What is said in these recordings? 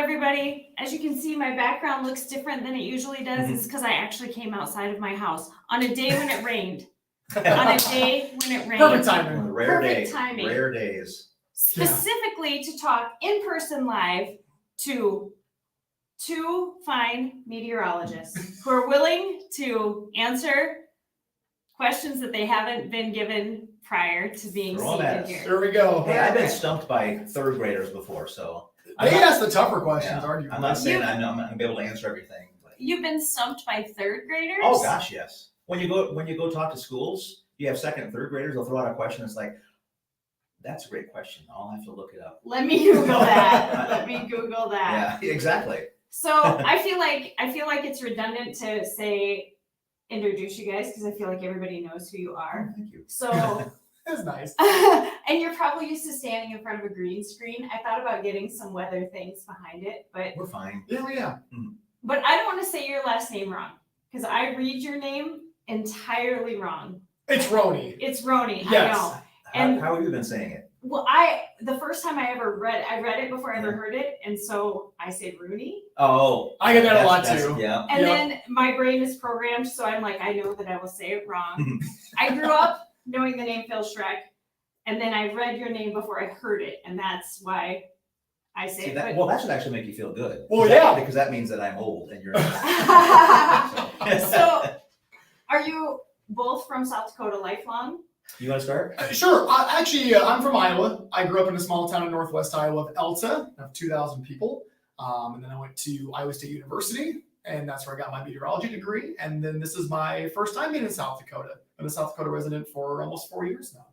everybody. As you can see, my background looks different than it usually does. It's because I actually came outside of my house on a day when it rained. Perfect timing. Perfect timing. Rare days. Specifically to talk in person live to two fine meteorologists who are willing to answer questions that they haven't been given prior to being seated here. There we go. Hey, I've been stumped by third graders before, so. They ask the tougher questions, arguably. I'm not saying I'm not going to be able to answer everything. But. You've been stumped by third graders? Oh gosh, yes. When you go talk to schools, you have second and third graders, they'll throw out a question. It's like, that's a great question. I'll have to look it up. Let me Google that. Yeah, exactly. So I feel like it's redundant to say introduce you guys because I feel like everybody knows who you are. Oh, thank you. So that's nice. And you're probably used to standing in front of a green screen. I thought about getting some weather things behind it, but we're fine. Yeah. Mm-hmm. But I don't want to say your last name wrong because I read your name entirely wrong. It's Roney. It's Roney. Yes. I know. And how have you been saying it? Well, the first time I read it before I ever heard it, and so I said Rooney. Oh, I get that a lot too. Yeah. And then my brain is programmed, so I'm like, I know that I will say it wrong. I grew up knowing the name Phil Schreck, and then I read your name before I heard it, and that's why I say it. Well, that should actually make you feel good. Well, because that means that I'm old and you're not. So, are you both from South Dakota lifelong? You want to start? Sure. I'm from Iowa. I grew up in a small town in northwest Iowa of Elta, of 2,000 people. And then I went to Iowa State University, and that's where I got my meteorology degree. And then this is my first time being in South Dakota. I'm a South Dakota resident for almost 4 years now.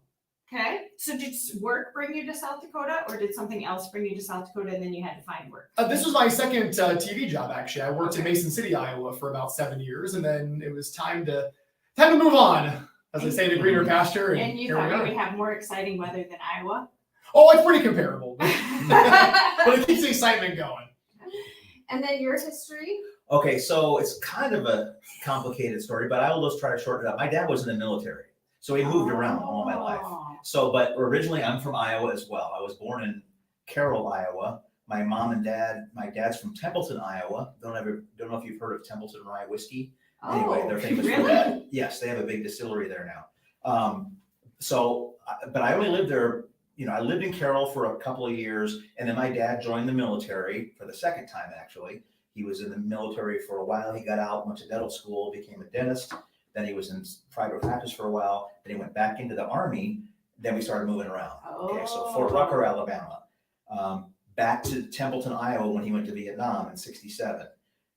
Okay. So did work bring you to South Dakota, or did something else bring you to South Dakota and then you had to find work? This was my second TV job, actually. I worked in Mason City, Iowa for about 7 years, and then it was time to move on. As I say, to greener pasture. And you thought we would have more exciting weather than Iowa? Oh, it's pretty comparable. But it keeps the excitement going. And then your history? Okay, so it's kind of a complicated story, but I will just try to shorten it up. My dad was in the military, so he moved around all my life. So, but originally I'm from Iowa as well. I was born in Carroll, Iowa. My mom and dad, my dad's from Templeton, Iowa. Don't know if you've heard of Templeton Rye whiskey. Anyway, they're famous for that. Yes, they have a big distillery there now. But I only lived there, I lived in Carroll for a couple of years, and then my dad joined the military for the second time, actually. He was in the military for a while. He got out, went to dental school, became a dentist. Then he was in private practice for a while. Then he went back into the Army. Then we started moving around. Okay, so Fort Rucker, Alabama. Back to Templeton, Iowa when he went to Vietnam in '67.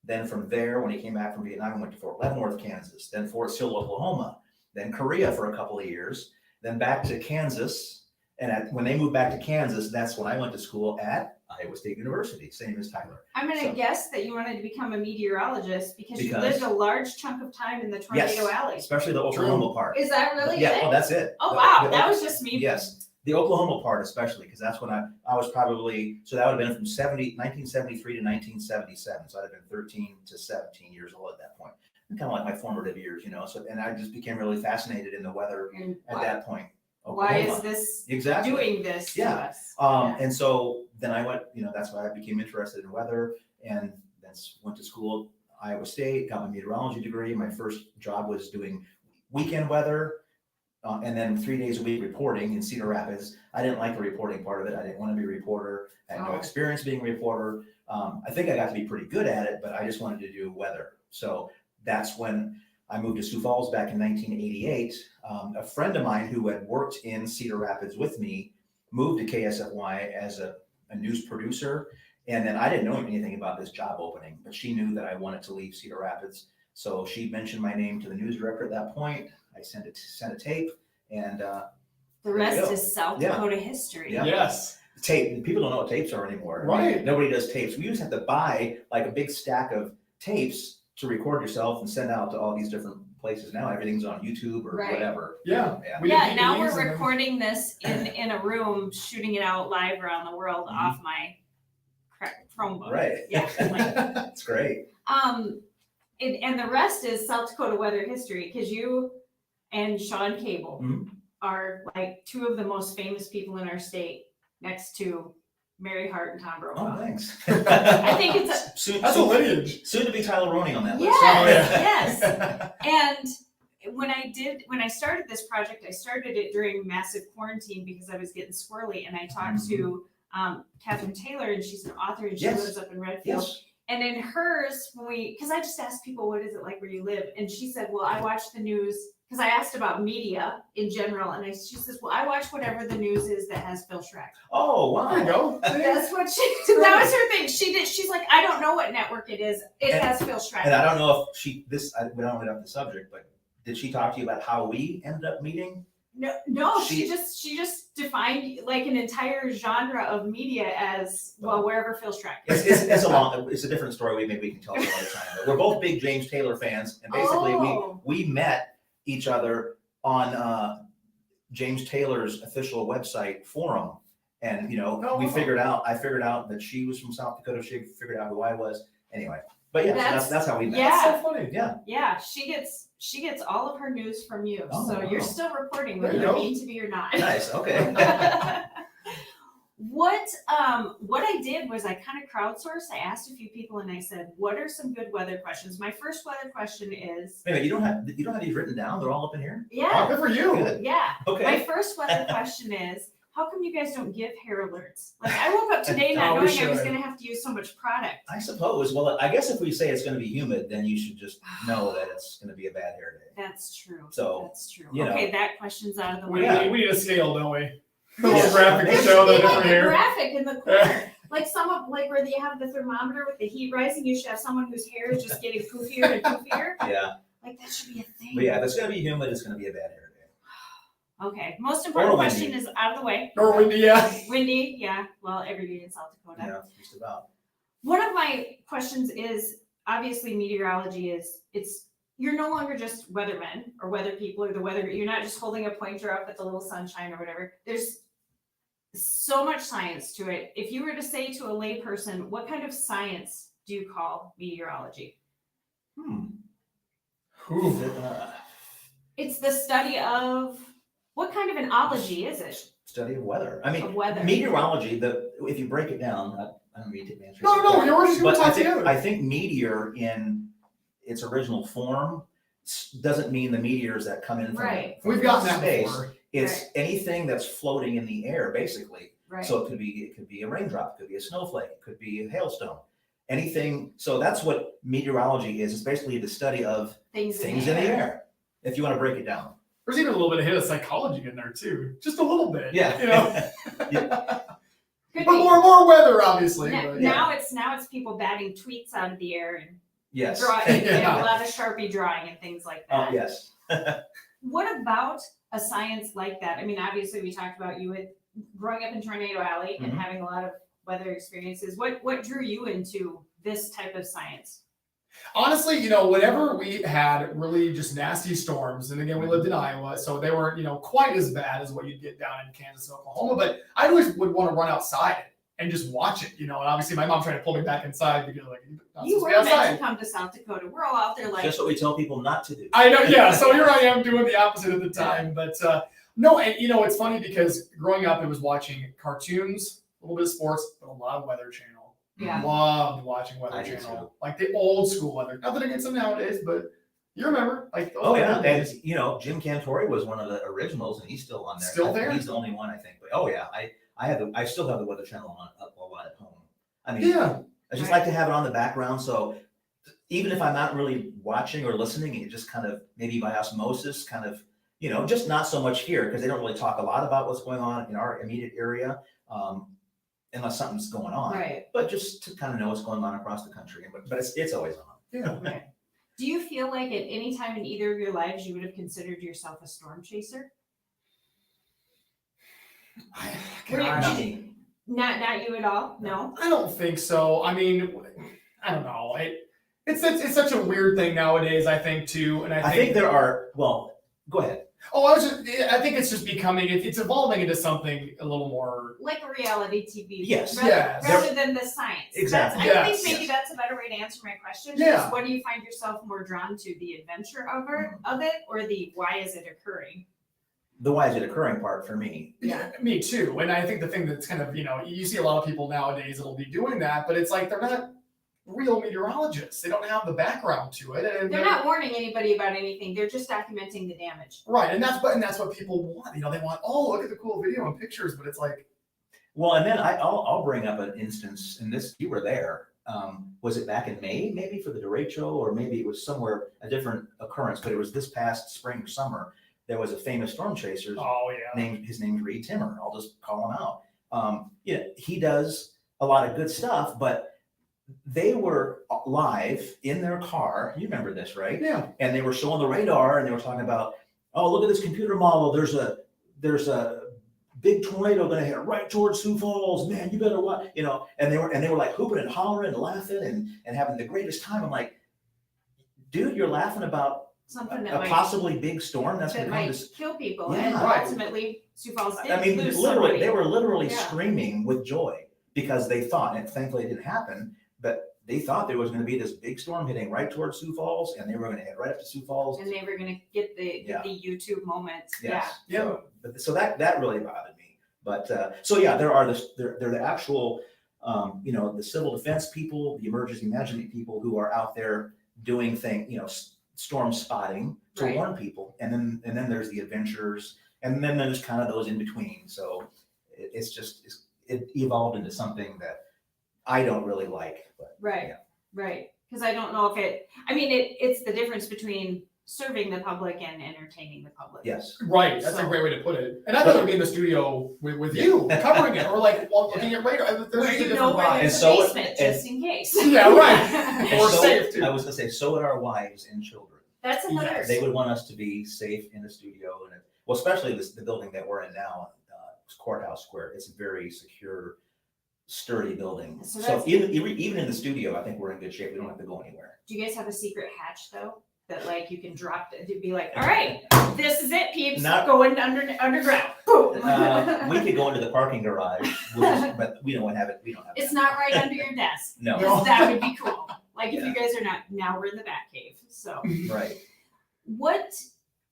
Then from there, when he came back from Vietnam, he went to Fort Leavenworth, Kansas, then Fort Sill, Oklahoma, then Korea for a couple of years, then back to Kansas. And when they moved back to Kansas, that's when I went to school at Iowa State University, same as Tyler. I'm going to guess that you wanted to become a meteorologist because you lived a large chunk of time in the Tornado Alley. Especially the Oklahoma part. Is that really it? Yeah, that's it. Oh, wow. That was just me. Yes. The Oklahoma part especially, because that's when I was probably, so that would have been from 1973 to 1977. So I'd have been 13 to 17 years old at that point. Kind of like my formative years, So, and I just became really fascinated in the weather at that point. Why is this doing this to us? And so then I went, that's why I became interested in weather, and then went to school at Iowa State, got my meteorology degree. My first job was doing weekend weather. And then 3 days a week reporting in Cedar Rapids. I didn't like the reporting part of it. I didn't want to be a reporter. I had no experience being a reporter. I think I got to be pretty good at it, but I just wanted to do weather. So that's when I moved to Sioux Falls back in 1988. A friend of mine who had worked in Cedar Rapids with me moved to KSFY as a news producer. And then I didn't know anything about this job opening, but she knew that I wanted to leave Cedar Rapids. So she mentioned my name to the news director at that point. I sent a tape, and the rest is South Dakota history. Yeah. Yes. Tape. People don't know what tapes are anymore. Right. Nobody does tapes. We used to have to buy like a big stack of tapes to record yourself and send out to all these different places. Now everything's on YouTube or whatever. Yeah. Now we're recording this in a room, shooting it out live around the world off my Chromebook. Right. Yeah. That's great. And the rest is South Dakota weather history because you and Sean Cable are like two of the most famous people in our state next to Mary Hart and Tom Oh, Brokaw. thanks. I think it's That's a lineage. Soon to be Tyler Roney on that list. yes, Oh, yeah. yes. And when I started this project, I started it during massive quarantine because I was getting squirrely, and I talked to Catherine Taylor, and she's an author, and she Yes. lives up in Redfield. Yes. And in hers, because I just asked people, what is it like where you live? And she said, well, I watch the news, because I asked about media in general, and she says, well, I watch whatever the news is that has Phil Schreck. Oh, wow. There you go. That's what that was her thing. She's like, I don't know what network it is. It has Phil Schreck. And I don't know if we don't get off the subject, but did she talk to you about how we ended up meeting? No, she just defined like an entire genre of media as well, wherever Phil Schreck is. It's a different story. Maybe we can tell some other time. But we're both big James Taylor fans, and basically we met each other on James Taylor's official website forum, and I figured out that she was from South Dakota. She figured out who I was. Anyway, but yeah, so that's how we met. Yeah. That's so funny. Yeah, she gets all of her news from you. Oh, so wow. you're still reporting There whether you you go. mean to be or not. Nice. Okay. What I did was I kind of crowdsourced. I asked a few people and I said, what are some good weather questions? My first weather question is Wait a minute, you don't have these written down? They're all up in here? Oh, good for you. Good. yeah. Okay. My first weather question is, how come you guys don't give hair alerts? Like I woke up today not Oh, we knowing I was should. going to have to use so much product. I suppose. Well, I guess if we say it's going to be humid, then you should just know that it's going to be a bad hair day. That's true. So, That's true. you know. Okay, that question's out of the way. We need a scale, don't we? A There little should- graphic there to should show be the different like a hair. graphic in the corner. Like where you have the thermometer with the heat rising, you should have someone whose hair is just getting poofier and poofier. Yeah. Like that should be a thing. But yeah, if it's going to be humid, it's going to be a bad hair day. Okay. Most important Or windy. question is out of the way. Or windy, yeah. Windy, yeah. Well, every day in South Dakota. Yeah, just about. One of my questions is obviously meteorology it's you're no longer just weathermen or weather people or the weather. You're not just holding a pointer up at the little sunshine or whatever. There's so much science to it. If you were to say to a layperson, what kind of science do you call meteorology? It's the study of what kind of an ology is it? Study of weather. I mean, Of weather. meteorology, if you break it down, I don't mean to answer. No, we're just going But to talk together. I think meteor in its original form doesn't mean the meteors that come in from, Right. from We've gotten that space. before. It's Right. anything that's floating in the air, basically. Right. So it could be a raindrop, it could be a snowflake, it could be a hailstone, anything. So that's what meteorology is. It's basically the study of things things in the air. If you want to break it down. There's even a little bit of hit of psychology in there too. Just a little bit. Yeah. You know? Could But be. more weather, obviously. Now, but, now it's people batting tweets out of the air and Yes. drawing, Yeah. a lot of Sharpie drawing and things like Oh, that. yes. What about a science like that? I mean, obviously we talked about you growing up in Tornado Alley and Mhm. having a lot of weather experiences. What drew you into this type of science? Honestly, whenever we had really just nasty storms, and again, we lived in Iowa, so they weren't, quite as bad as what you'd get down in Kansas and Oklahoma, but I always would want to run outside and just watch it, and obviously my mom tried to pull me back inside because you're not You supposed were to be meant outside. to come to South Dakota. We're all out there like, Just what we tell people not to do. I know, yeah. So here I am doing the opposite at the time, but no, and it's funny because growing up, it was watching cartoons, a little bit of sports, but a lot of Weather Channel. Yeah. Loved watching Weather I do Channel, too. like the old school weather. Nothing against them nowadays, but you remember, like those Oh yeah, old days. and Jim Cantori was one of the originals, and he's still on there. Still I think there? He's the only one, I think. But oh yeah, I still have the Weather Channel on up a lot at home. I mean, Yeah, I just like to have it on the background, so even if I'm not really watching or listening, it just kind of maybe by osmosis, kind of just not so much here because they don't really talk a lot about what's going on in our immediate area, unless something's going on. right. But just to kind of know what's going on across the country, but it's always on. yeah. Right. Do you feel like at any time in either of your lives you would have considered yourself a storm chaser? Were you- Not did you- me. Not you at all? No? I don't think so. I mean, I don't know. It's such a weird thing nowadays. I think too, and I think there are. Well, go ahead. Oh, I think it's just becoming. It's evolving into something a little more. Like a reality TV. Yes. Rather, Yes. rather than the science. Exactly. I Yes. think maybe that's a better way to answer my question. Yeah. Is what do you find yourself more drawn to? The adventure of it or the why is it occurring? the why is it occurring part for me. Yeah, me too. And I think the thing that's kind of, you see a lot of people nowadays that'll be doing that, but it's like they're not real meteorologists. They don't have the background to it. And They're not warning anybody about anything. They're just documenting the damage. right. And that's what people want. They want, oh, look at the cool video and pictures, but it's like, Well, and then I'll bring up an instance, and this, you were there. Was it back in May, maybe for the derecho, or maybe it was somewhere, a different occurrence, but it was this past spring or summer. There was a famous storm chaser. oh yeah. His name's Reed Timmer. I'll just call him out. He does a lot of good stuff, but they were live in their car. You remember this, right? Yeah. And they were showing the radar, and they were talking about, oh, look at this computer model. There's a big tornado going to hit right towards Sioux Falls. Man, you better watch. And they were like hooping and hollering and laughing and having the greatest time. I'm like, dude, you're laughing about Something that a might, possibly big storm that's going that to come might to. kill people. Yeah. And Right. ultimately, Sioux Falls did I mean, lose literally, somebody. they were literally Yeah. screaming with joy because they thought, and thankfully it didn't happen, but they thought there was going to be this big storm hitting right towards Sioux Falls, and they were going to hit right up to Sioux Falls. And they were going to get the YouTube moment. Yes. Yeah. So that really bothered me. But so yeah, there are they're the actual, the civil defense people, the emergency management people who are out there doing things, storm spotting to Right. warn people, and then there's the adventurers, and then there's kind of those in between. So it evolved into something that I don't really like. But Right. yeah. Right. Because I don't know if it's the difference between serving the public and entertaining the public. Yes. Right. That's a So- great way to put it. And I'd rather be in the studio with you covering it, or like looking at radar. There's Where just a you know different where vibe. there's And so- a basement, just in case. Yeah, right. And Or so- safe too. I was gonna say, so would our wives and children. That's another. Yes. They would want us to be safe in the studio, and especially the building that we're in now, Courthouse Square. It's a very secure, sturdy building. So So that's- even in the studio, I think we're in good shape. We don't have to go anywhere. Do you guys have a secret hatch though? That like you can drop it, to be like, all right, this is it, peeps, Not- going underground. Boom. We could go into the parking garage, but we don't have it. We don't have It's that. not right under your desk. No, Because that would be cool. Like if Yeah. you guys are not, now we're in the back cave. So right. what,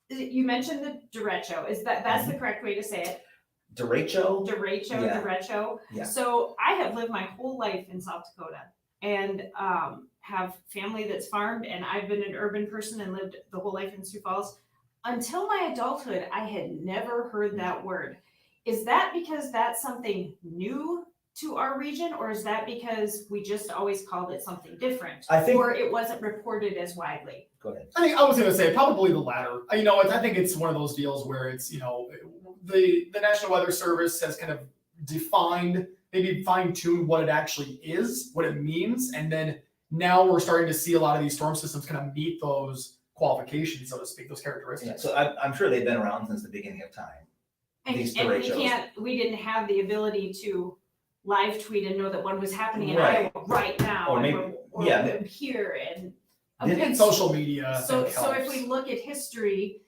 you mentioned the derecho, that's Mm-hmm. the correct way to say it? Derecho. Derecho, Yeah. derecho. Yeah. So I have lived my whole life in South Dakota and have family that's farmed, and I've been an urban person and lived the whole life in Sioux Falls. Until my adulthood, I had never heard that word. Is that because that's something new to our region, or is that because we just always called it something different? I think- Or it wasn't reported as widely? Go ahead. I was going to say probably the latter. I think it's one of those deals where it's, the National Weather Service has kind of maybe fine-tuned what it actually is, what it means. And then now we're starting to see a lot of these storm systems kind of meet those qualifications, so to speak, those Yeah, characteristics. so I'm sure they've been around since the beginning of time. And These we derechos. we didn't have the ability to live tweet and know that one was happening in Right. Iowa right now. Or and maybe- we're yeah. here and. Didn't And social media. I So think if helps. we look at history,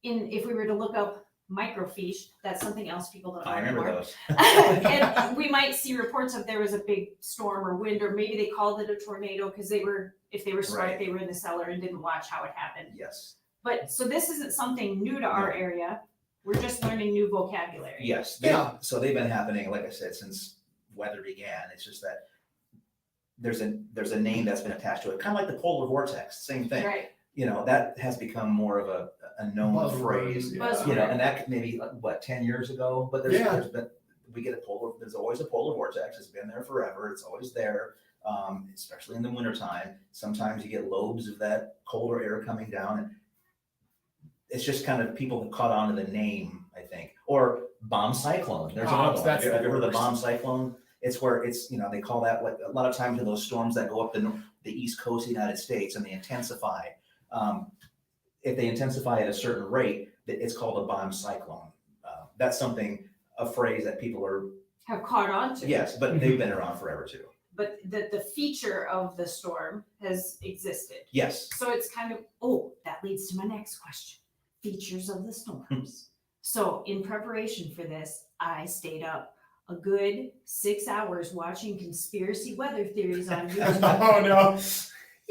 if we were to look up microfiche, that's something else people don't know I remember anymore. those. And we might see reports of there was a big storm or wind, or maybe they called it a tornado because if they were smart, Right. they were in the cellar and didn't watch how it happened. Yes. But so this isn't something new to our area. We're just learning new vocabulary. Yes. Yeah. So they've been happening, like I said, since weather began. It's just that there's a name that's been attached to it, kind of like the polar vortex, same thing. Right. That has become more of a known Buzzword, phrase. yeah. Buzzword. And that maybe 10 years ago, but there's been, there's always a polar vortex. It's been there forever. It's always there. Especially in the wintertime. Sometimes you get lobes of that colder air coming down, and it's just kind of people have caught on to the name, I think. Or bomb cyclone. There's another one. that's Have you ever heard of the the bomb worst. cyclone? It's where they call that, like a lot of times in those storms that go up the east coast of the United States and they intensify. If they intensify at a certain rate, it's called a bomb cyclone. That's a phrase that people Have caught on to. yes, but they've been around forever too. But the feature of the storm has existed. Yes. So it's kind of, that leads to my next question. Features of the storms. So in preparation for this, I stayed up a good 6 hours watching conspiracy weather theories on YouTube. Oh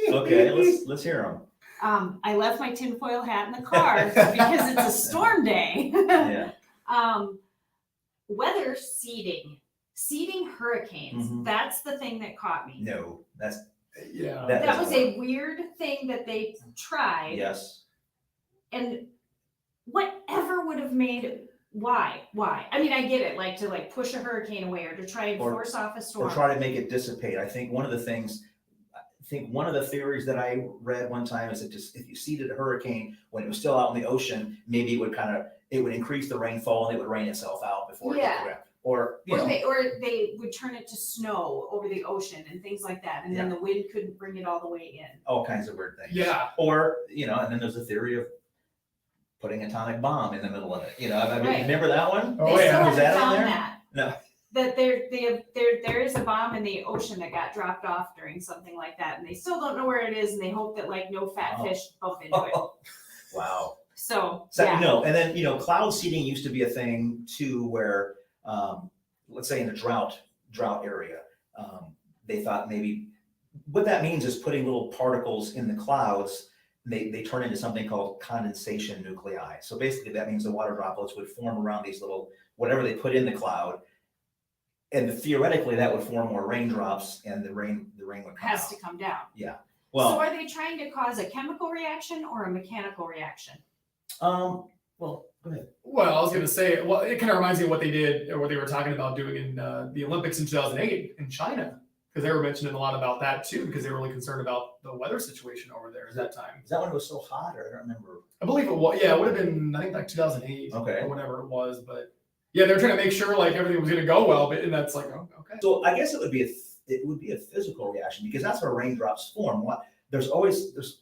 no. Okay, let's hear them. I left my tinfoil hat in the car because it's a storm day. Yeah. Weather seeding hurricanes. Mhm. That's the thing that caught me. No, that's, Yeah. That was a weird thing that they tried. yes. And whatever would have made why? I mean, I get it, like to like push a hurricane away or to try and Or- force off a storm. Or try to make it dissipate. I think one of the theories that I read one time is that just if you seeded a hurricane when it was still out in the ocean, maybe it would increase the rainfall and it would rain itself out before it hit the ground. Or they would turn it to snow over the ocean and things like that, and then the wind couldn't bring it all the way in. all kinds of weird things. Yeah. Or, and then there's a theory of putting an atomic bomb in the middle of it. I mean, Right. remember that one? Oh, They yeah. still Was that haven't in found there? that. No. That there is a bomb in the ocean that got dropped off during something like that, and they still don't know where it is, and they hope that like no fat Wow. fish bump into it. Wow. So And then cloud seeding used to be a thing too, where let's say in a drought area, they thought maybe what that means is putting little particles in the clouds. They turn into something called condensation nuclei. So basically, that means the water droplets would form around these little whatever they put in the cloud, and theoretically that would form more raindrops, and the rain would come has out. to come down. Yeah. So Well, are they trying to cause a chemical reaction or a mechanical reaction? well, go ahead. Well, I was gonna say, well, it kind of reminds me of what they did or what they were talking about doing in the Olympics in 2008 in China, because they were mentioning a lot about that too, because they were really concerned about the weather situation over there at that time. Is that when it was so hot, or I don't remember? I believe it was, yeah, it would have been, I think like 2008 Okay. or whatever it was, but yeah, they were trying to make sure like everything was gonna go well, but and that's like, oh, okay. So I guess it would be a physical reaction, because that's where raindrops form. There's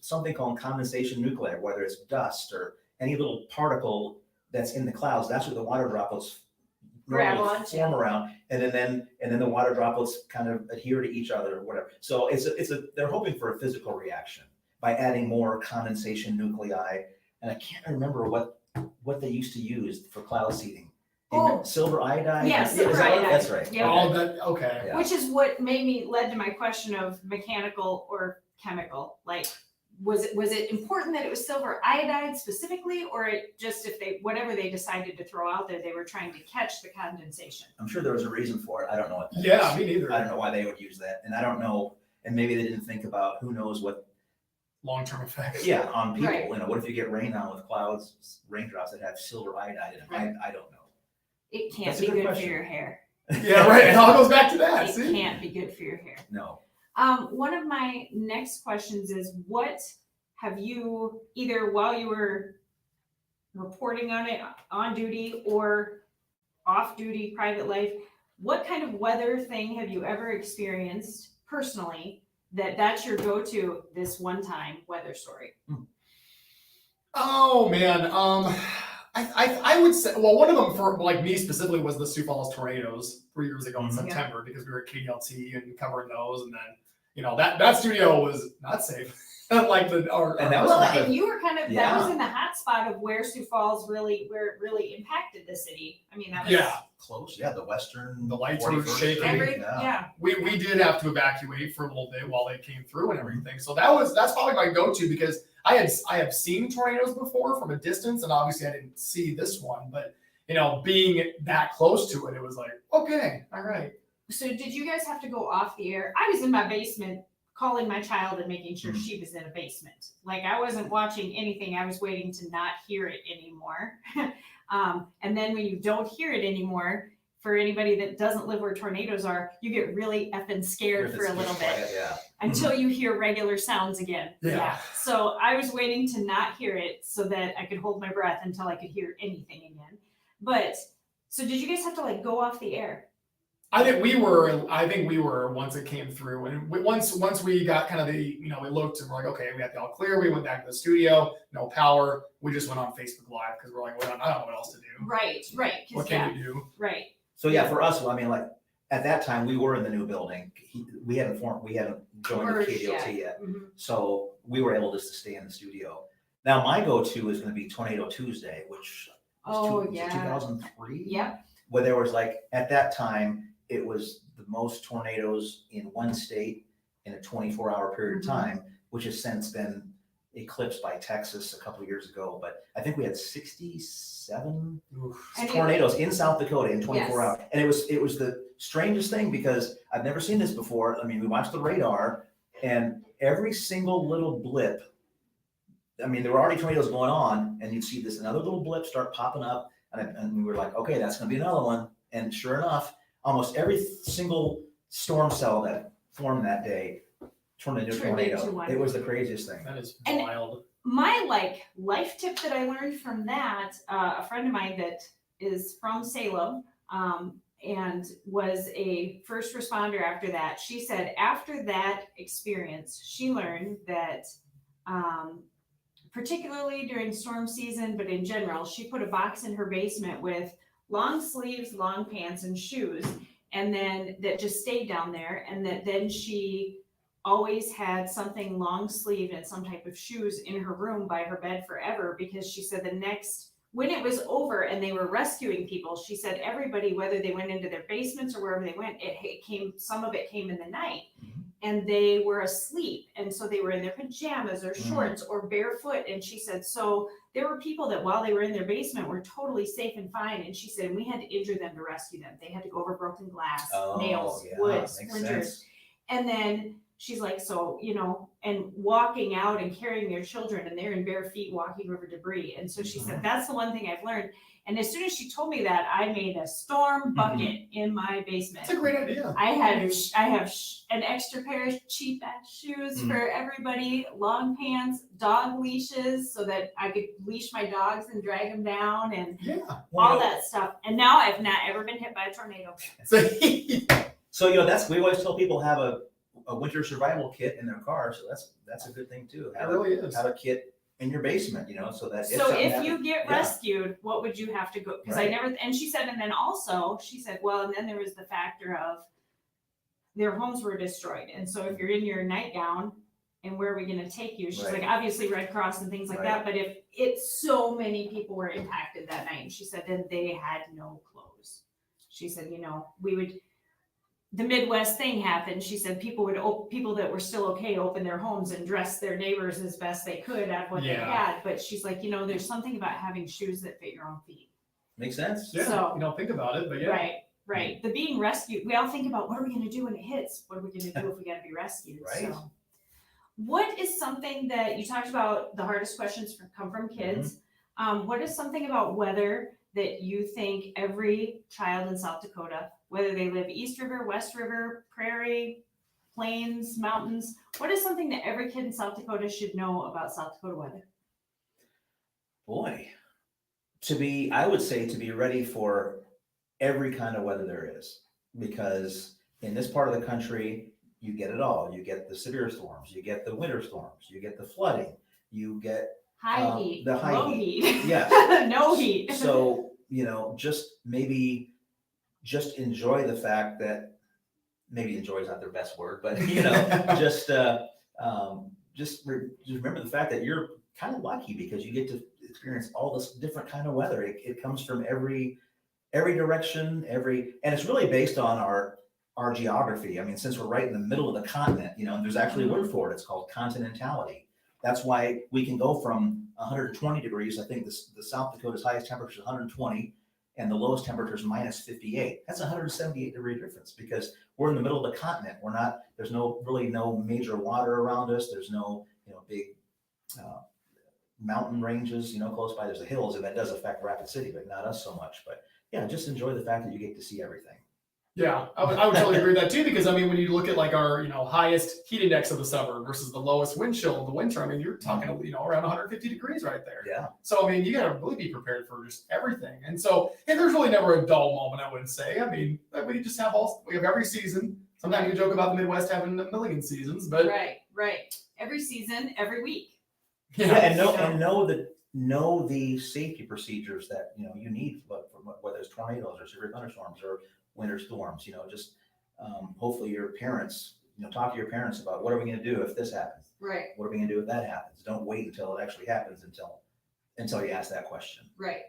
something called condensation nuclei, whether it's dust or any little particle that's in the clouds. That's what the water droplets Grab normally onto. form around, and then the water droplets kind of adhere to each other or whatever. So they're hoping for a physical reaction by adding more condensation nuclei. And I can't remember what they used to use for cloud seeding. Oh. Silver iodide? Yeah, Is silver that what- iodide. That's right. Yeah. All that, okay. Yeah. Which is what led to my question of mechanical or chemical. Like, was it important that it was silver iodide specifically, or it just whatever they decided to throw out there, they were trying to catch the condensation? I'm sure there was a reason for it. I don't know what that Yeah, is. me neither. I don't know why they would use that. And I don't know, and maybe they didn't think about who knows what, Long-term effects. yeah, on people. Right. What if you get rain on with clouds, raindrops that have silver iodide in them? Right. I don't know. It can't That's a be good good question. for your hair. Yeah, right. It all goes back to that. It See? can't be good for your hair. No. One of my next questions is, what have you, either while you were reporting on it on duty or off duty, private life, what kind of weather thing have you ever experienced personally that's your go-to this one time weather story? Oh man, I would say, well, one of them for like me specifically was the Sioux Falls tornadoes 3 years ago in Mhm. September, because we were at KDLT and covering those, and then that studio was not safe. Like And that was Well, kind of- and you were kind of, that Yeah. was in the hot spot of where Sioux Falls where it really impacted the city. I mean, that was Yeah. Close, yeah, the western. The lights were 41st shaking. Street, yeah. we did have to evacuate for a little bit while they came through and everything. So that's probably my go-to, because I have seen tornadoes before from a distance, and obviously I didn't see this one, but being that close to it, it was like, okay, all right. So did you guys have to go off the air? I was in my basement calling my child and making sure Mhm. she was in a basement. Like, I wasn't watching anything. I was waiting to not hear it anymore. And then when you don't hear it anymore, for anybody that doesn't live where tornadoes are, you get really effing scared If for a it's little quiet, bit yeah. until you hear regular sounds again. Yeah. So I was waiting to not hear it so that I could hold my breath until I could hear anything again. But so did you guys have to like go off the air? I think we were once it came through, and once we got kind of we looked and we're like, okay, we got the all clear. We went back to the studio, no power. We just went on Facebook Live because we're like, well, I don't know what else to do. Right. What can we do? Right. So yeah, for us, I mean, like at that time we were in the new building. We hadn't joined the Merged KDLT yet. Mhm. So we were able just to stay in the studio. Now my go-to is going to be Tornado Tuesday, which was 2003. Yep. Where there was like, at that time, it was the most tornadoes in one state in a 24-hour period of Mhm. time, which has since been eclipsed by Texas a couple of years ago, but I think we had 67 And tornadoes in South Dakota in 24 Yes. hours. And it was the strangest thing because I've never seen this before. I mean, we watched the radar and every single little blip, I mean, there were already tornadoes going on and you'd see this another little blip start popping up and we were like, okay, that's going to be another one. And sure enough, almost every single storm cell that formed that day turned into a Turned into tornado. one. It was the craziest thing. That is And- wild. My life tip that I learned from that, a friend of mine that is from Salem, and was a first responder after that. She said after that experience, she learned that, particularly during storm season, but in general, she put a box in her basement with long sleeves, long pants, and shoes, and then that just stayed down there, and that then she always had something long sleeved and some type of shoes in her room by her bed forever, because she said when it was over and they were rescuing people, she said everybody, whether they went into their basements or wherever they went, some of it came in the night and they were asleep. And so they were in their pajamas or shorts or barefoot. And she said, so there were people that while they were in their basement were totally safe and fine. And she said, we had to injure them to rescue them. They had to go over broken glass, nails, wood, makes splinters. sense. And then she's like, so, and walking out and carrying their children and they're in bare feet walking over debris. And so she said, that's the one thing I've learned. And as soon as she told me that, I made a storm bucket in my basement. That's a great idea. I have an extra pair of cheap ass shoes for everybody, long pants, dog leashes so that I could leash my dogs and drag them down and Yeah. all that stuff. And now I've not ever been hit by a tornado. So, So, we always tell people have a winter survival kit in their car. So that's a good thing too. it really is. Have a kit in your basement, so that So if you get yeah. rescued, what would you have to go? Because Right. and she said, and then also she said, well, and then there was the factor of their homes were destroyed. And so if you're in your nightgown and where are we going to take you? She's Right. like, obviously Red Cross and things like Right. that. But if so many people were impacted that night, and she said, then they had no clothes. She said, the Midwest thing happened. She said people that were still okay open their homes and dress their neighbors as best they could out of what they Yeah. had. But she's like, there's something about having shoes that fit your own feet. Makes sense. Yeah, So- you don't think about it, but yeah. Right. The being rescued, we all think about what are we going to do when it hits? What are we going to do if we got to be rescued? Right. So, what is something that you talked about? The hardest questions come from kids. What is something about weather that you think every child in South Dakota, whether they live East River, West River, Prairie, Plains, Mountains, what is something that every kid in South Dakota should know about South Dakota weather? Boy, I would say to be ready for every kind of weather there is, because in this part of the country, you get it all. You get the severe storms, you get the winter storms, you get the flooding, you get High heat, the high low heat. heat, Yes. no heat. So, just enjoy the fact that maybe enjoy is not their best word, but just remember the fact that you're kind of lucky because you get to experience all this different kind of weather. It comes from every direction, and it's really based on our geography. I mean, since we're right in the middle of the continent, there's actually a word for it. It's called continentality. That's why we can go from 120 degrees. I think the South Dakota's highest temperature is 120 and the lowest temperature is minus 58. That's a 178 degree difference because we're in the middle of the continent. There's really no major water around us. There's no, big mountain ranges, close by. There's the hills, and that does affect Rapid City, but not us so much. But yeah, just enjoy the fact that you get to see everything. Yeah, I would totally agree with that too, because when you look at like our, highest heat index of the summer versus the lowest wind chill of the winter, you're talking, around 150 degrees right there. Yeah. So, you got to really be prepared for just everything. And so, there's really never a dull moment, I wouldn't say. We just have we have every season. Sometimes you joke about the Midwest having a million seasons, but Right. Every season, every week. Yeah, and know the safety procedures that, you need, whether it's tornadoes or severe thunderstorms or winter storms, hopefully your parents, talk to your parents about what are we going to do if this happens? Right. What are we going to do if that happens? Don't wait until it actually happens until you ask that question. Right.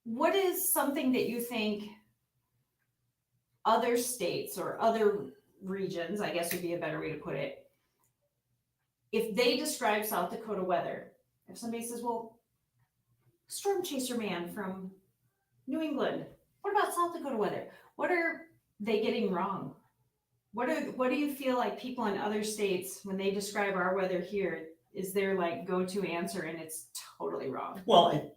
What is something that you think other states or other regions, I guess would be a better way to put it, if they describe South Dakota weather, if somebody says, well, storm chaser man from New England, what about South Dakota weather? What are they getting wrong? What do you feel like people in other states, when they describe our weather here, is their like go-to answer and it's totally wrong? Well,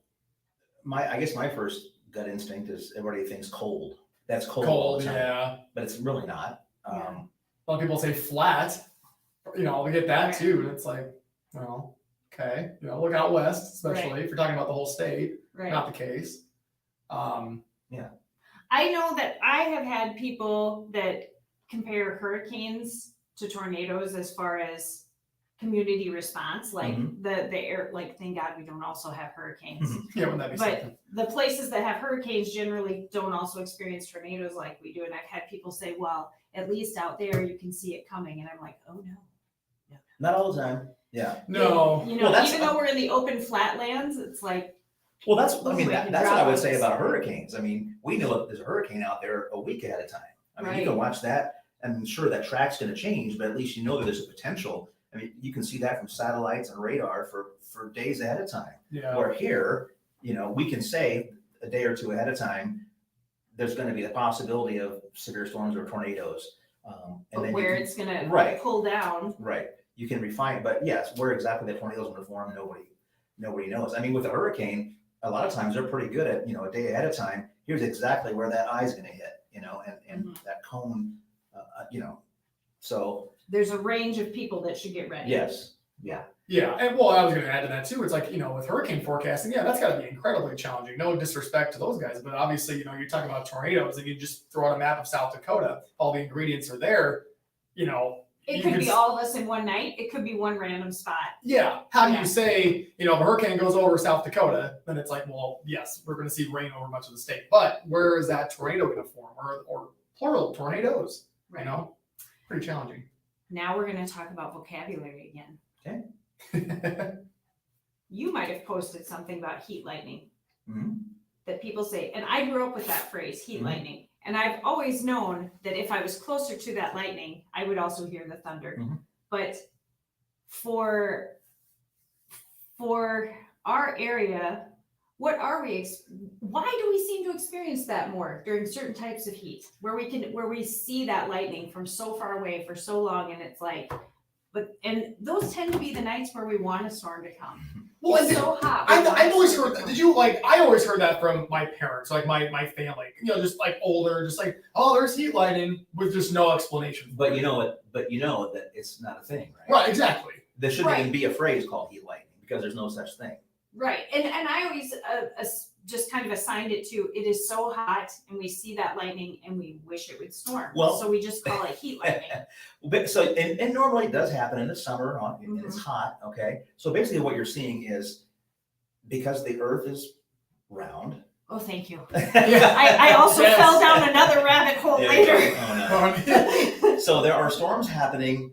I guess my first gut instinct is everybody thinks cold. That's cold all the time, yeah. but it's really not. Yeah. A lot of people say flat. We get that Right. too, and it's like, well, okay. Look out west, especially Right. if you're talking about the whole state. Right. Not the case. I know that I have had people that compare hurricanes to tornadoes as far as community response, like the air, like thank God we don't also have hurricanes. Yeah, wouldn't that be something? But the places that have hurricanes generally don't also experience tornadoes like we do. And I've had people say, well, at least out there you can see it coming. And I'm like, oh no. Not all the time. Yeah. No. Even though we're in the open flatlands, it's like, Well, that's what I would say droplets. about hurricanes. I mean, we know if there's a hurricane out there a week ahead of time. I mean, you can watch that, and sure, that track's going to change, but at least you know that there's a potential. I mean, you can see that from satellites and radar for days ahead of time. Yeah. Where here, we can say a day or two ahead of time, there's going to be the possibility of severe storms or tornadoes. but where it's going to Right. pull down. Right. You can refine, but yes, where exactly the tornadoes going to form, nobody knows. I mean, with a hurricane, a lot of times they're pretty good at, a day ahead of time. Here's exactly where that eye is going to hit, and that cone, so. There's a range of people that should get ready. Yes. Yeah. Yeah, and well, I was going to add to that too. It's like, with hurricane forecasting, yeah, that's got to be incredibly challenging. No disrespect to those guys, but obviously, you're talking about tornadoes, and you just throw out a map of South Dakota, all the ingredients are there, It you could can be s- all of us in one night. It could be one random spot. Yeah. How do Yeah. you say, if a hurricane goes over South Dakota, then it's like, well, yes, we're going to see rain over much of the state, but where is that tornado going to form, or plural tornadoes? Pretty challenging. Now we're going to talk about vocabulary again. You might have posted something about heat lightning that people say, and I grew up with that phrase, heat lightning. And I've always known that if I was closer to that lightning, I would also hear the thunder. But for our area, why do we seem to experience that more during certain types of heat, where we see that lightning from so far away for so long, and it's like, and those tend to be the nights where we want a storm to come. Well, It's so hot. I've always heard that. I always heard that from my parents, like my family, just like older, just like, oh, there's heat lightning with just no explanation. But you know that it's not a thing, right? Right, exactly. There shouldn't even be a phrase called heat lightning because there's no such thing. Right. And I always just kind of assigned it to, it is so hot and we see that lightning and we wish it would storm. Well- so we just call it heat lightning. But so, and normally it does happen in the summer, and it's hot, okay? So basically what you're seeing is, because the earth is round. Oh, thank you. Yeah. I also Yes. fell down another rabbit hole There you go. later. Oh, no. So there are storms happening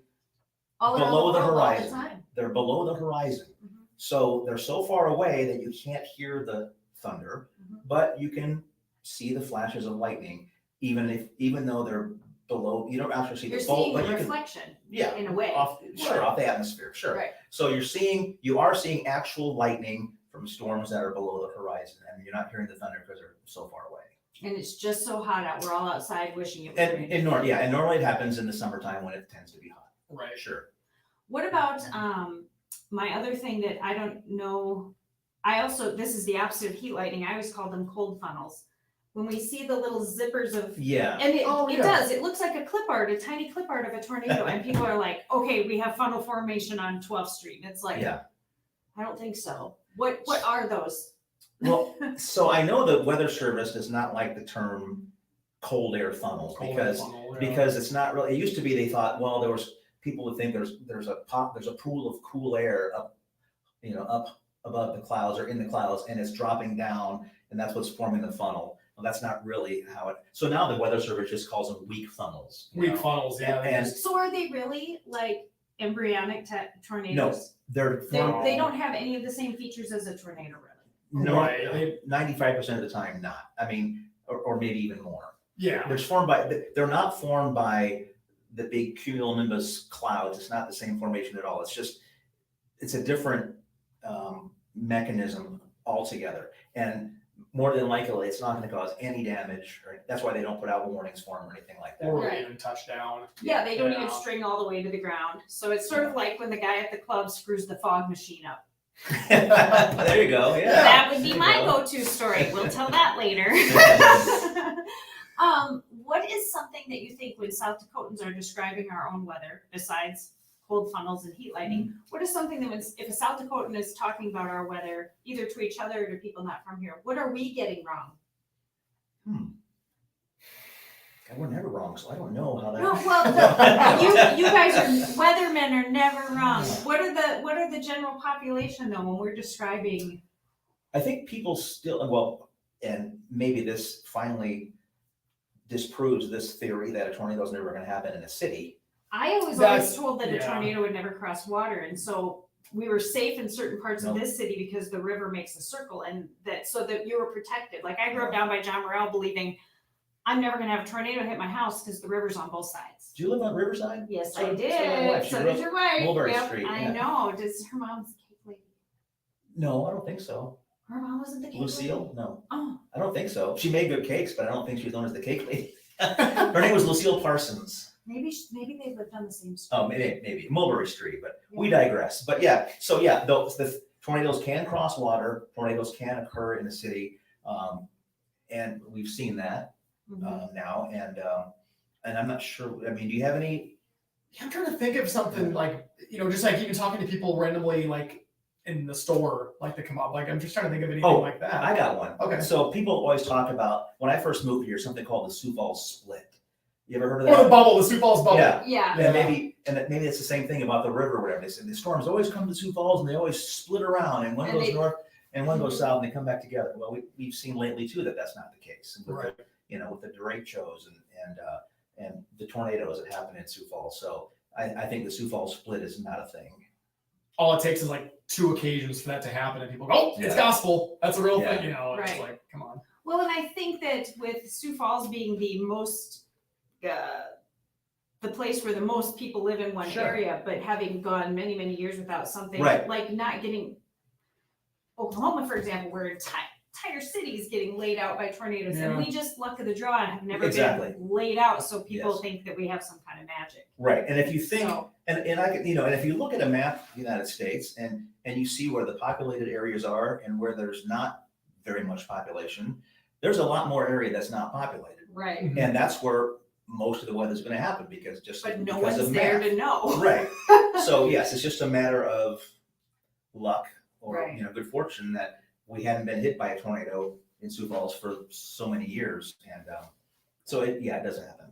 All around below the world all horizon. time. They're below the horizon. Mhm. So they're so far away that you can't hear the thunder, Mhm. but you can see the flashes of lightning, even though they're below. You don't actually see You're the bolt, seeing but the you can, reflection yeah, in a way. off the atmosphere, sure. Right. So you are seeing actual lightning from storms that are below the horizon, and you're not hearing the thunder because they're so far away. And it's just so hot out. We're all outside wishing it was raining. And normally it happens in the summertime when it tends to be hot. Right. Sure. What about my other thing that I don't know? This is the opposite of heat lightning. I always call them cold funnels. When we see the little zippers of, Yeah. and it Oh, yeah. does, it looks like a clip art, a tiny clip art of a tornado. And people are like, okay, we have funnel formation on 12th Street. And it's like, Yeah. I don't think so. What are those? Well, so I know the Weather Service does not like the term cold air funnels because it's not really. It used to be they thought, well, there was people would think there's a pool of cool air up above the clouds or in the clouds, and it's dropping down, and that's what's forming the funnel. Well, that's not really how it. So now the Weather Service just calls them weak funnels. Weak funnels, yeah. And So are they really like embryonic tornadoes? they're They don't have any of the same features as a tornado, really. no, Right. 95% of the time not. I mean, or maybe even more. Yeah. They're not formed by the big cumulonimbus clouds. It's not the same formation at all. It's just it's a different mechanism altogether. And more than likely, it's not going to cause any damage. Or that's why they don't put out warnings for them or anything like that. Or Right. even touchdown. Yeah, they don't Yeah. even string all the way to the ground. So it's sort of like when the guy at the club screws the fog machine up. There you go. Yeah. That would be There you my go. go-to story. We'll tell that later. What is something that you think when South Dakotans are describing our own weather, besides cold funnels and heat lighting, what is something that if a South Dakotan is talking about our weather, either to each other or to people not from here, what are we getting wrong? God, we're never wrong, so I don't know how that. No, well, you guys are weathermen are never wrong. What are the general population though when we're describing? I think people still, well, and maybe this finally disproves this theory that a tornado is never going to happen in a city. I was always told that a tornado would never cross water, and so we were safe in certain parts of this city because the river makes a circle, and so that you were protected. Like I grew up down by John Morrell, believing I'm never going to have a tornado hit my house because the river's on both sides. Do you live on Riverside? Yes, So- I so did. did my wife. She So grew did up your wife. Mulberry Yep, Street, I yeah. know. Does her mom's the cake lady? No, I don't think so. Her mom wasn't the cake Lucille? lady? No, Oh, I don't think so. She made good cakes, but I don't think she was known as the cake lady. Her name was Lucille Parsons. maybe they lived on the same street. Oh, maybe Mulberry Street, but we Yeah. digress. But yeah, so yeah, the tornadoes can cross water. Tornadoes can occur in the city, and we've seen that Mhm. now. And I'm not sure. I mean, do you have any? I'm trying to think of something like, just like even talking to people randomly, like in the store, like they come up. Like I'm just trying to think of anything like that. I got one. Okay. So people always talk about when I first moved here, something called the Sioux Falls split. You ever heard of Or that? the bubble, the Sioux Falls bubble. Yeah. Yeah. And maybe it's the same thing about the river or whatever. They said the storms always come to Sioux Falls and they always split around, and one And goes they- north and one goes south and they come back together. Well, we've seen lately too that that's not the case. And with Right. with the derechos and the tornadoes that happen in Sioux Falls. So I think the Sioux Falls split is not a thing. All it takes is like 2 occasions for that to happen, and people go, "Oh, it's Yeah. gospel. That's a real Yeah. thing." It's Right. like, come on. Well, and I think that with Sioux Falls being the most, the place where the most people live in one Sure. area, but having gone many, many years without something, Right. like not getting, Oklahoma, for example, where entire cities getting laid out by tornadoes, and Yeah. we just luck of the draw and have never Exactly. been laid out, so people Yes. think that we have some kind of magic. Right. And if you think So, and I could, and if you look at a map of the United States and you see where the populated areas are and where there's not very much population, there's a lot more area that's not populated. right, And that's where most of the weather's going to happen because but no because one's of there math. to know. Right. So yes, it's just a matter of luck or Right. good fortune that we hadn't been hit by a tornado in Sioux Falls for so many years, and so it doesn't happen.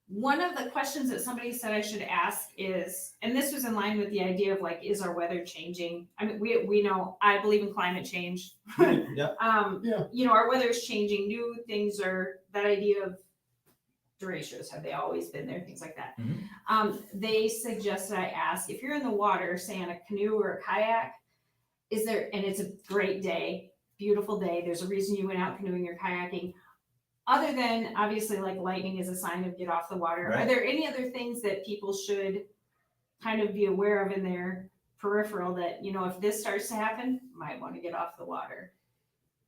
One of the questions that somebody said I should ask is, and this was in line with the idea of like, is our weather changing? I mean, we know I believe in climate change. Yeah. Yeah. Our weather's changing. New things are that idea of derechos. Have they always been there? Things like that. Mhm. They suggested I ask if you're in the water, say on a canoe or a kayak, is there, and it's a great day, beautiful day. There's a reason you went out canoeing or kayaking. Other than obviously like lightning is a sign of get off the water. Right. Are there any other things that people should kind of be aware of in their peripheral that, if this starts to happen, might want to get off the water?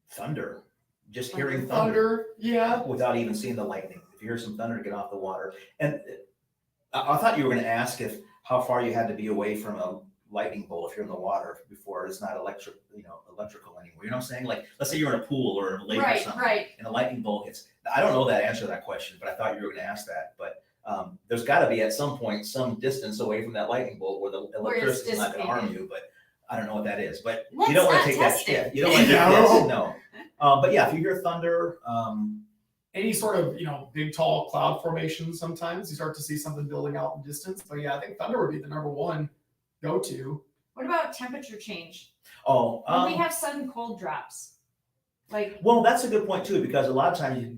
Thunder. Just Like hearing thunder Thunder, yeah. without even seeing the lightning. If you hear some thunder, get off the water. And I thought you were going to ask how far you had to be away from a lightning bolt if you're in the water before it's not electrical anymore. You know what I'm saying? Like, let's say you're in a pool or a lake or something, and a lightning bolt hits. I don't know that answer to that question, but I thought you were going to ask that. But there's got to be at some point some distance away from that lightning bolt where the electricity is not going to harm you. But I don't know what that is. But Let's you don't want not to take that test shit. it. You don't want to take No. this. No. But yeah, if you hear thunder, Any sort of, big, tall cloud formation, sometimes you start to see something building out in distance. But yeah, I think thunder would be the number one go-to. What about temperature change? when When we have sudden cold drops, like, well, that's a good point too, because a lot of times you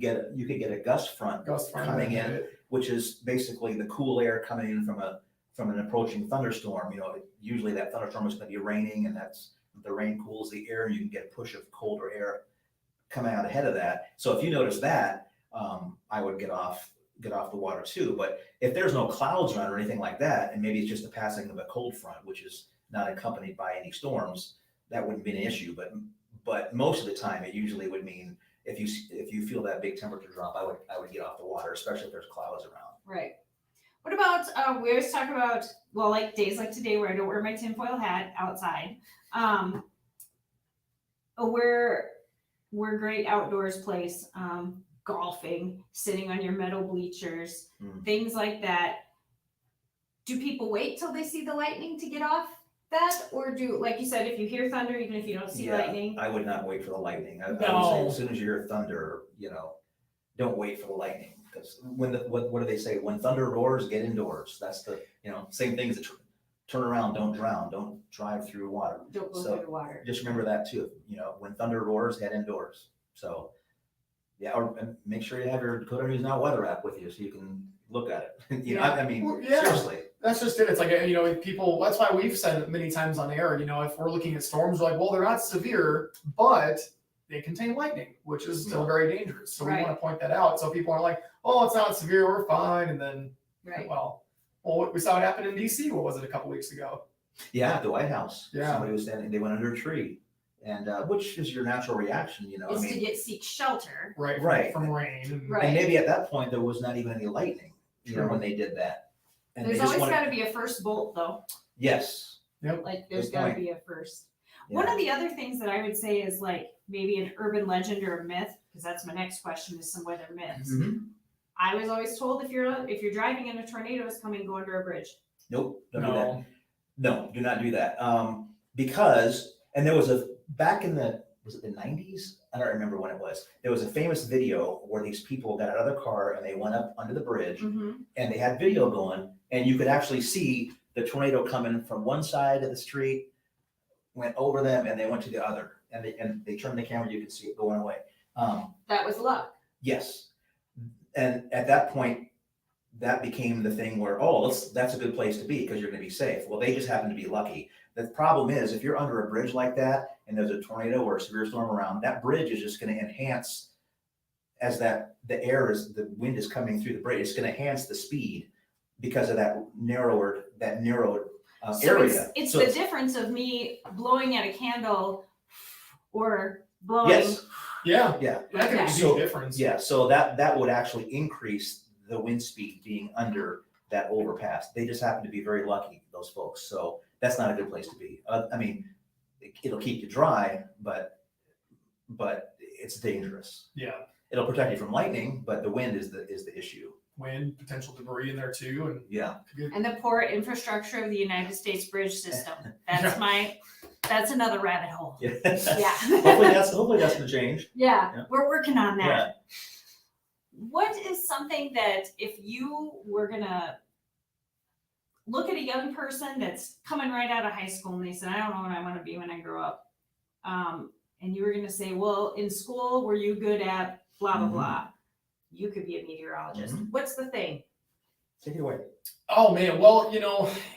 could get a gust front, Gust front Coming and in. it- which is basically the cool air coming in from an approaching thunderstorm. Usually that thunderstorm is going to be raining, and the rain cools the air, and you can get a push of colder air coming out ahead of that. So if you notice that, I would get off the water too. But if there's no clouds around or anything like that, and maybe it's just the passing of a cold front, which is not accompanied by any storms, that wouldn't be an issue. But most of the time, it usually would mean if you feel that big temperature drop, I would get off the water, especially if there's clouds around. Right. What about, we always talk about, well, like days like today where I don't wear my tinfoil hat outside. We're great outdoors place, golfing, sitting on your metal bleachers, things like that. Do people wait till they see the lightning to get off that? Or do, like you said, if you hear thunder, even if you don't see lightning? I would not wait for the lightning. I would No. say as soon as you hear thunder, don't wait for the lightning. Because what do they say? When thunder roars, get indoors. That's the, same thing as turn around, don't drown, don't drive through water. Don't go through the water. Just remember that too. When thunder roars, head indoors. So, or make sure you have your Dakota News Now weather app with you so you can look at it. Seriously. That's just it. It's like, people, that's why we've said many times on air, if we're looking at storms, we're like, well, they're not severe, but they contain lightning, which is still very dangerous. So we want to point that out. So people are like, oh, it's not severe, we're fine. And then, well, we saw it happen in DC. What was it, a couple weeks ago? Yeah, at the White House. Yeah. Somebody was standing, they went under a tree. And which is your natural reaction, To seek shelter. Right. From rain. And maybe at that point, there was not even any lightning, when they did that. And there's always got to be a first bolt, though. Yes. Yep. Like, there's got to be a first. Yeah. One of the other things that I would say is like maybe an urban legend or a myth, because that's my next question, is some weather myths. Mm-hmm. I was always told if you're driving and a tornado is coming, go under a bridge. Nope, don't do that. No, do not do that. Because, and there was back in was it the 90s? I don't remember when it was. There was a famous video where these people got out of their car and they went up under the bridge and they had video going, and you could actually see the tornado coming from one side of the street, went over them, and they went to the other. And they turned the camera, you could see it going away. That was luck. Yes. And at that point, that became the thing where, that's a good place to be because you're going to be safe. Well, they just happen to be lucky. The problem is if you're under a bridge like that and there's a tornado or a severe storm around, that bridge is just going to enhance as the wind is coming through the bridge. It's going to enhance the speed because of that narrowed area. It's the difference of me blowing at a candle or blowing. Yes. Yeah. That can be a So, difference. Yeah. So that would actually increase the wind speed being under that overpass. They just happen to be very lucky, those folks. So that's not a good place to be. It'll keep you dry, but it's dangerous. Yeah. It'll protect you from lightning, but the wind is the issue. Wind, potential debris in there too, and the poor infrastructure of the United States bridge system. That's another rabbit hole. Yeah. Hopefully that's the change. Yeah, we're working on that. Yeah. What is something that if you were gonna look at a young person that's coming right out of high school and they said, I don't know what I want to be when I grow up, and you were gonna say, well, in school, were you good at blah, blah, blah? You could be a meteorologist. What's the thing? Take it away. Oh man, well,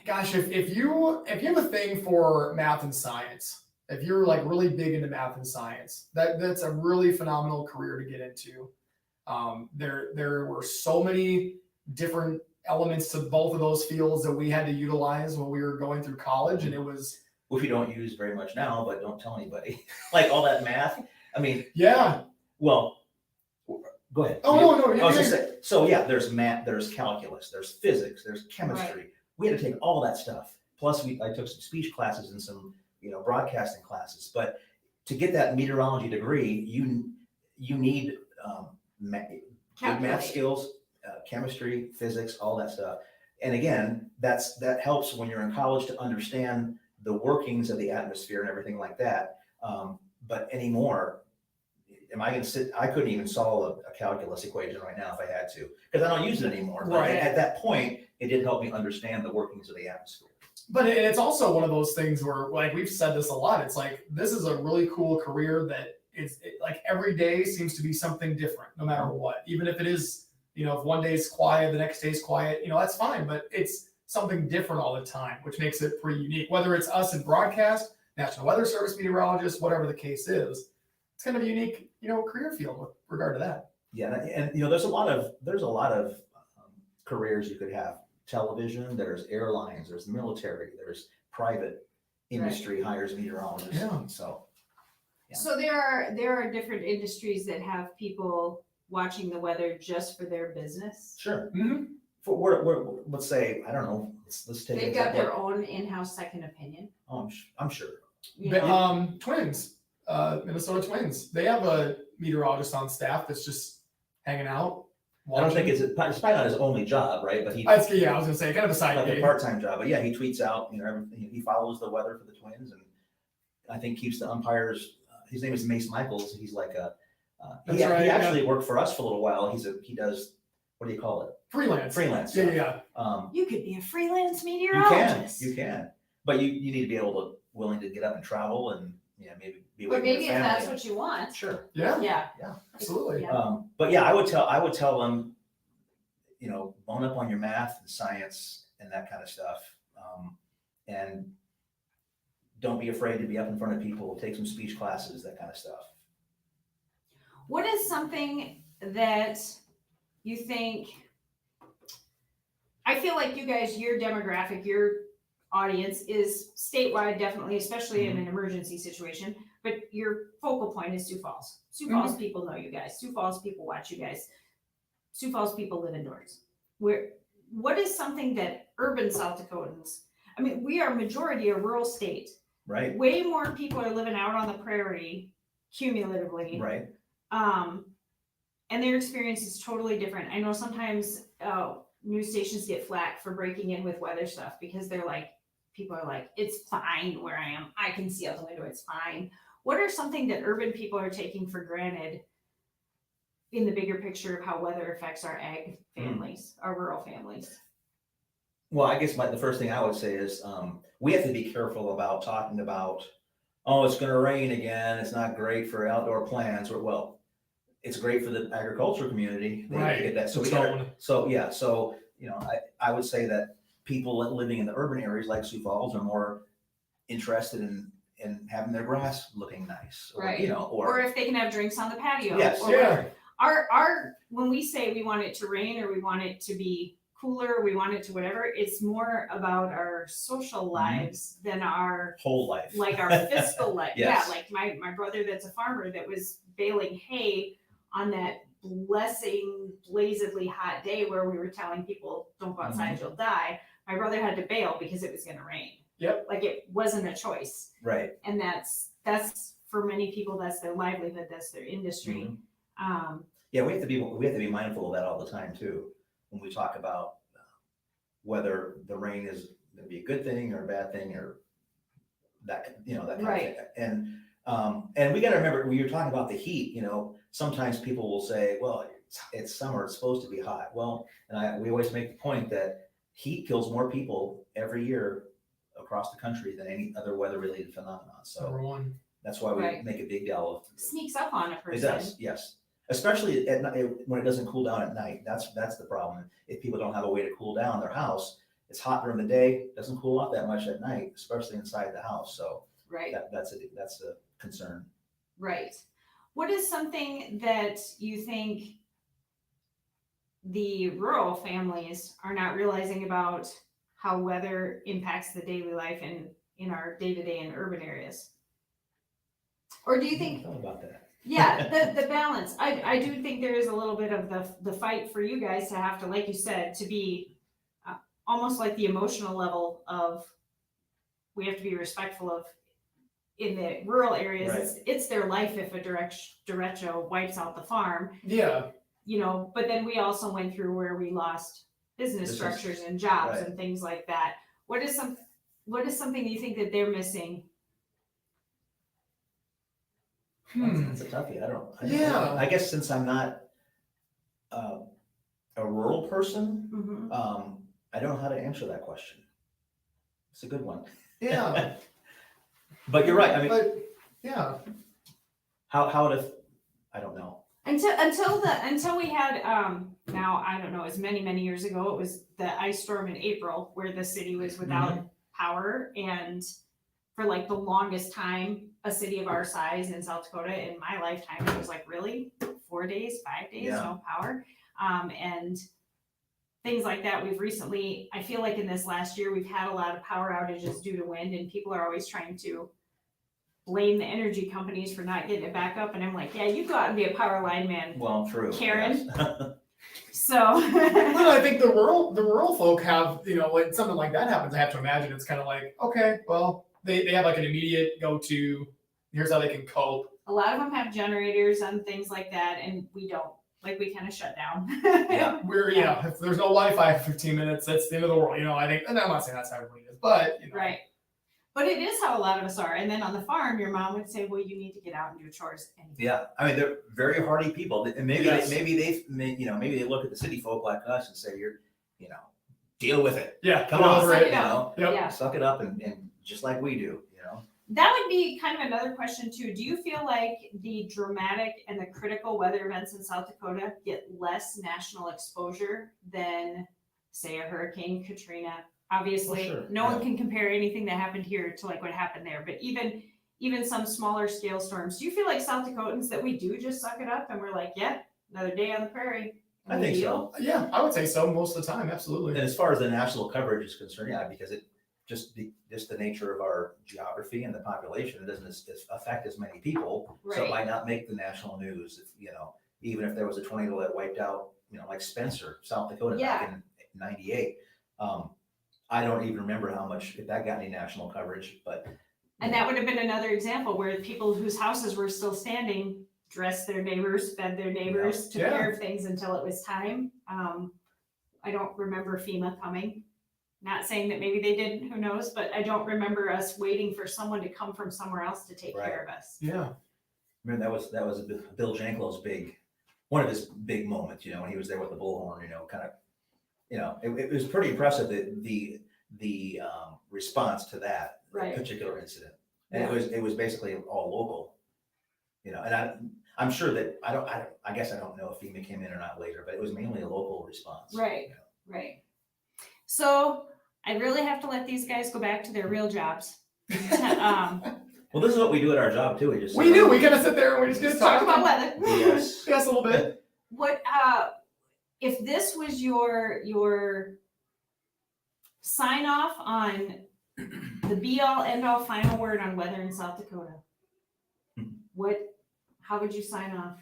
gosh, if you have a thing for math and science, if you're like really big into math and science, that's a really phenomenal career to get into. There were so many different elements to both of those fields that we had to utilize when we were going through college, and it was, which we don't use very much now, but don't tell anybody. Like all that math. Well, go ahead. Oh, no. I was just saying, so yeah, there's math, there's calculus, there's physics, there's chemistry. Right. We had to take all that stuff. Plus I took some speech classes and some, broadcasting classes. But to get that meteorology degree, you need math skills, chemistry, physics, all that stuff. And again, that helps when you're in college to understand the workings of the atmosphere and everything like that. But anymore, am I going to sit? I couldn't even solve a calculus equation right now if I had to, because I don't use it anymore. But right. At that point, it did help me understand the workings of the atmosphere. But it's also one of those things where, like we've said this a lot, it's like, this is a really cool career that like every day seems to be something different, no matter what. Even if it is, if one day's quiet, the next day's quiet, that's fine. But it's something different all the time, which makes it pretty unique. Whether it's us in broadcast, National Weather Service meteorologists, whatever the case is, it's kind of a unique, career field with regard to that. Yeah, and there's a lot of careers you could have. Television, there's airlines, there's military, there's private industry hires meteorologists. Yeah. So, Yeah. So there are different industries that have people watching the weather just for their business. sure. Mhm. For, let's say, I don't know, let's take an They've got example. their own in-house second opinion. Oh, I'm sure. You But, know? Twins, Minnesota Twins. They have a meteorologist on staff that's just hanging out. I don't think watching. it's probably not his only job, right? But he I was gonna say kind of a side like a gig. part-time job. But yeah, he tweets out, everything. He follows the weather for the Twins, and I think keeps the umpires. His name is Mace Michaels. He's like That's he right, actually worked for us for a little while. He does, what do you call it? Freelance. Freelance. Yeah, stuff. yeah. You could be a freelance You meteorologist. can, but you need to be willing to get up and travel, and maybe be away But from your maybe if family. that's what you want. Sure. Yeah. Yeah. Absolutely. Yeah. But yeah, I would tell them, bone up on your math and science and that kind of stuff, and don't be afraid to be up in front of people. Take some speech classes, that kind of stuff. What is something that you think? I feel like you guys, your demographic, your audience is statewide, definitely, especially in an emergency situation. But your focal point is Sioux Falls. Sioux Falls people know you guys. Sioux Falls people watch you guys. Sioux Falls people live indoors. What is something that urban South Dakotans? I mean, we are majority a rural state. Right. Way more people are living out on the prairie, cumulatively. Right. And their experience is totally different. I know sometimes news stations get flack for breaking in with weather stuff because people are like, it's fine where I am. I can see out the window, it's fine. What are something that urban people are taking for granted in the bigger picture of how weather affects our ag families, our rural families? Well, I guess the first thing I would say is we have to be careful about talking about, oh, it's going to rain again. It's not great for outdoor plants. Well, it's great for the agriculture community. They Right. get that. So I would say that people living in the urban areas like Sioux Falls are more interested in having their grass looking nice, or, Right. or Or if they can have drinks on the patio. Yes. Or Yeah. our when we say we want it to rain or we want it to be cooler, we want it to whatever, it's more about our social lives than our whole life, our fiscal life. Yes. Yeah, like my brother that's a farmer that was baling hay on that blazedly hot day where we were telling people don't go outside, you'll die. My brother had to bail because it was gonna rain. Yep. Like it wasn't a choice. right? And that's for many people, that's their livelihood, that's their industry. Yeah, we have to be mindful of that all the time too, when we talk about whether the rain is going to be a good thing or a bad thing, or that that kind Right. of thing. And we got to remember, when you're talking about the heat, sometimes people will say, well, it's summer, it's supposed to be hot. Well, and we always make the point that heat kills more people every year across the country than any other weather-related phenomenon. So Number one. that's why we Right. make a big deal of Sneaks up on a person. it does, yes. Especially at night, when it doesn't cool down at night. That's the problem. If people don't have a way to cool down their house, it's hot during the day, doesn't cool off that much at night, especially inside the house. So Right. that's a concern. Right. What is something that you think the rural families are not realizing about how weather impacts the daily life in our day-to-day in urban areas? Or do you think, I thought about that. yeah, the balance. I do think there is a little bit of the fight for you guys to have to, like you said, to be almost like the emotional level of, we have to be respectful of. In the rural areas, Right. it's their life if a derecho wipes out the farm. Yeah. But then we also went through where we lost business structures and jobs right. and things like that. What is something you think that they're missing? That's a toughie. I don't Yeah. know. I guess since I'm not a rural person, Mm-hmm. I don't know how to answer that question. It's a good one. Yeah. But you're right. I mean, But yeah. how to, I don't know. Until we had now I don't know, it was many years ago, it was the ice storm in April where the city was without power, and for like the longest time a city of our size in South Dakota in my lifetime, it was like, really, 4 days, 5 days, Yeah. no power. And things like that. We've recently, I feel like in this last year, we've had a lot of power outages due to wind, and people are always trying to blame the energy companies for not getting it back up. And I'm like, yeah, you go out and be a power line man. Well, true. Karen. Yes. So Well, I think the rural folk have, when something like that happens, I have to imagine it's kind of like, okay, well, they have like an immediate go-to, here's how they can cope. a lot of them have generators and things like that, and we don't. Like, we kind of shut down. Yeah. If there's no Wi-Fi for 15 minutes, that's the end of the world. I think, and I'm not saying that's how everybody is, but Right. But it is how a lot of us are. And then on the farm, your mom would say, well, you need to get out and do chores. Yeah, I mean, they're very hardy people, and maybe Yes. maybe they look at the city folk like us and say, "You're, deal with it. Yeah, Come get on, over Suck it. it up. Yep. Yeah. suck it up, and just like we do, That would be kind of another question too. Do you feel like the dramatic and the critical weather events in South Dakota get less national exposure than, say, a Hurricane Katrina? Obviously, Well, sure. no one Yeah. can compare anything that happened here to like what happened there. But even some smaller scale storms, do you feel like South Dakotans that we do just suck it up and we're like, yeah, another day on the prairie? I think so. Yeah, I would say so most of the time. Absolutely. And as far as the national coverage is concerned, yeah, because it just the nature of our geography and the population, it doesn't affect as many people, so it Right. might not make the national news. Even if there was a tornado that wiped out, like Spencer, South Dakota, back in '98. I don't even remember how much, if that got any national coverage, but. And that would have been another example where people whose houses were still standing dressed their neighbors, fed their neighbors, took care of things until it was time. I don't remember FEMA coming. Not saying that maybe they didn't, who knows, but I don't remember us waiting for someone to come from somewhere else to take care of us. Yeah. I mean, that was Bill Janklow's one of his big moments, when he was there with the bullhorn, it was pretty impressive that the response to that Right. particular incident. And it was basically all local, and I'm sure that I guess I don't know if FEMA came in or not later, but it was mainly a local response. Right. Right. So I really have to let these guys go back to their real jobs. Well, this is what we do at our job too. We just We do. We kind of sit there and we just get Talk about weather. Yes. Yes, a little bit. What if this was your sign off on the be all end all final word on weather in South Dakota? How would you sign off?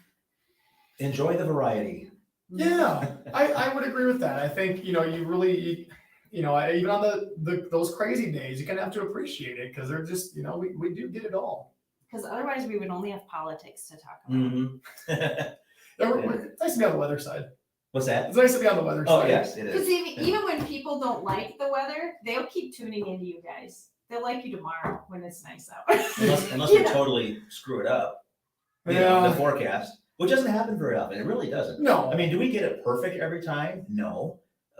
Enjoy the variety. Yeah, I would agree with that. I think, you really, even on those crazy days, you kind of have to appreciate it because they're just, we do get it all. Because otherwise we would only have politics to talk about. Mm-hmm. It's nice to be on the weather side. What's that? It's nice to be on the weather Oh, side. yes, it Because is. even when people don't like the weather, they'll keep tuning into you guys. They'll like you tomorrow when it's nice out. Unless we totally screw it up. Yeah. The forecast, which doesn't happen very often. It really doesn't. No. I mean, do we get it perfect every time? No.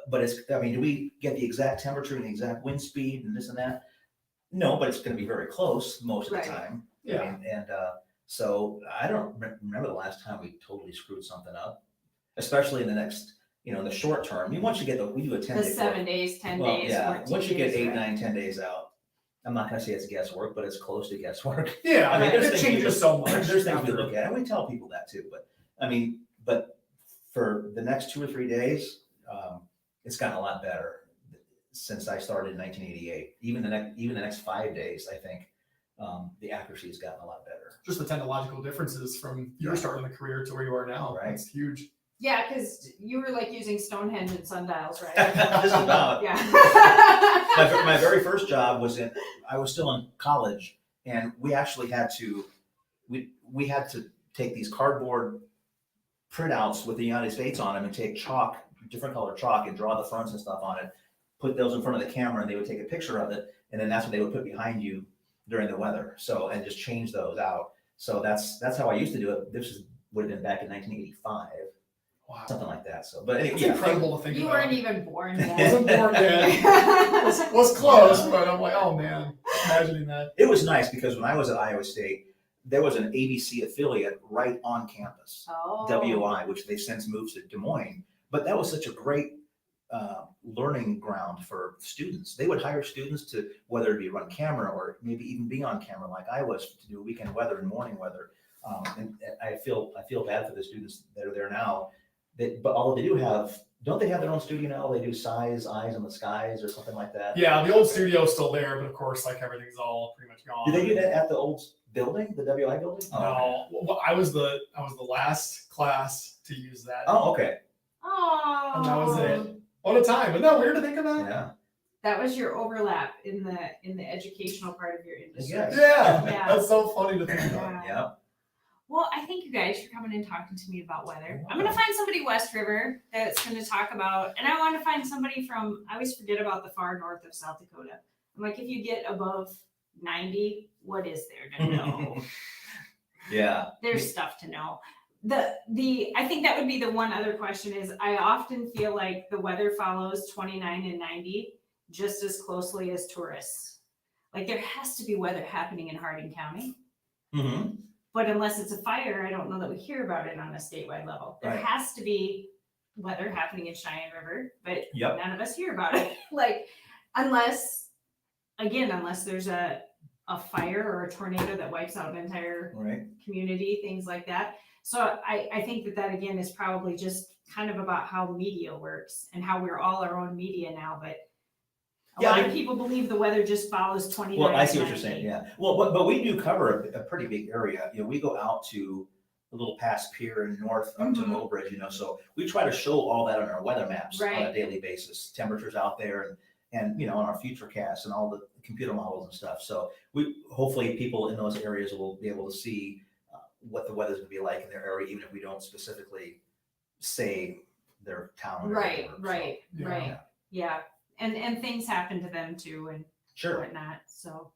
But do we get the exact temperature and the exact wind speed and this and that? No, but it's going to be very close most of the time. Yeah. I mean, and so I don't remember the last time we totally screwed something up, especially in the next, in the short term. I mean, once you get we do a 10 The day 7 days, 10 well, days. yeah. 14 Once you get days, 8, right? 9, 10 days out, I'm not going to say it's guesswork, but it's close to guesswork. Yeah, I mean, it there's things we changes look- so much. There's things we after. look at, and we tell people that too. But I mean, for the next 2 or 3 days, it's gotten a lot better since I started in 1988. Even the next 5 days, I think the accuracy has gotten a lot better. Just the technological differences from your start in the career to where you are now. Right. It's huge. Yeah, because you were like using Stonehenge and sundials, right? Just about. Yeah. My very first job I was still in college, and we actually had to take these cardboard printouts with the United States on them and take different color chalk, and draw the fronts and stuff on it, put those in front of the camera, and they would take a picture of it, and then that's what they would put behind you during the weather. So, and just change those out. So that's how I used to do it. Would have been back in 1985. Wow. Something like that. So, but anyway, It's incredible to think You about. weren't even born yet. Wasn't born yet. Was close, but I'm like, oh man, imagining that. it was nice because when I was at Iowa State, there was an ABC affiliate right on campus, Oh. WI, which they've since moved to Des Moines. But that was such a great learning ground for students. They would hire students to, whether it be run camera or maybe even be on camera like I was, to do weekend weather and morning weather. And I feel bad for the students that are there now. But although they do have Don't they have their own studio now? They do Eyes in the Skies or something like that? Yeah, the old studio's still there, but of course, like everything's all pretty much gone. Do they do that at the old building, the WI building? No, Oh, okay. well, I was the last class to use that. Oh, okay. Oh. And that was it. What a time! Isn't that weird to think about? Yeah. That was your overlap in the educational part of your industry. Yes. Yeah, Yeah. that's so funny to think about. Yeah. Well, I thank you guys for coming and talking to me about weather. I'm going to find somebody West River that's going to talk about, and I want to find somebody from, I always forget about the far north of South Dakota. I'm like, if you get above 90, what is there to know? Yeah. There's stuff to know. I think that would be the one other question is I often feel like the weather follows 29 and 90 just as closely as tourists. Like there has to be weather happening in Hardin County. Mm-hmm. But unless it's a fire, I don't know that we hear about it on a statewide level. There Right. has to be weather happening in Cheyenne River, but Yep. none of us hear about it. Like, unless there's a fire or a tornado that wipes out an entire Right. community, things like that. So I think that again is probably just kind of about how media works and how we're all our own media now. But a lot of people believe the weather just follows 29. Well, I see what you're 90. saying. Yeah. Well, but we do cover a pretty big area. You know, we go out to a little past Pier and north up to Mhm. Mobridge. You know, so we try to show all that on our weather maps on Right. a daily basis. Temperatures out there, and you know, on our future casts and all the computer models and stuff. So we hopefully people in those areas will be able to see what the weather's going to be like in their area, even if we don't specifically say their town. or Right, whatever. right, Yeah. right. Yeah. And things happen to them too and Sure. whatnot. So,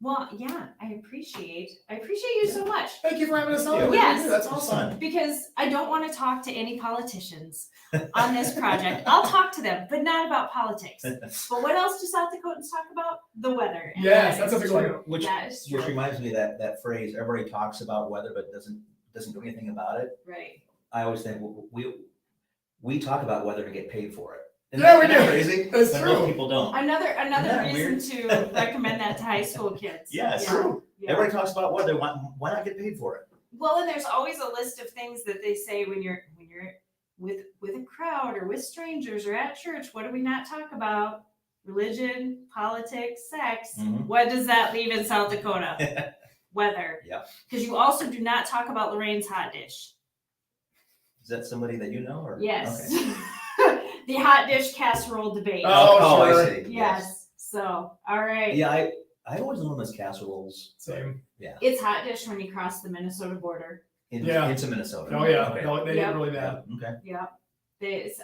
well, yeah, I appreciate you so much Thank you for having us on. Yeah. Yes. That's It's awesome. fun. because I don't want to talk to any politicians on this project. I'll talk to them, but not about politics. But what else do South Dakotans talk about? The weather. And Yes, that that's a is big one. true. Which- That is true. Which reminds me of that phrase, everybody talks about weather, but doesn't do anything about it. Right. I always think we talk about weather and get paid for it. Yeah, we Isn't that do. crazy? It's But true. most people don't. Another Isn't that reason to recommend that to high school kids. Yes. Yeah. True. Yeah. Everybody talks about weather. Why not get paid for it? Well, and there's always a list of things that they say when you're with a crowd or with strangers or at church. What do we not talk about? Religion, politics, sex. Mhm. What does that leave in South Dakota? Weather. Yep. Because you also do not talk about Lorraine's hot dish. Is that somebody that you know? Or? Yes. Okay. The hot dish casserole debate. Oh, I sure. see. Yes. So, all right. Yeah, I always know them as casseroles Same. It's hot dish when you cross the Minnesota border. Yeah. into Minnesota. Oh yeah. Okay. No, they Yep. get really Yeah, bad. okay. Yeah.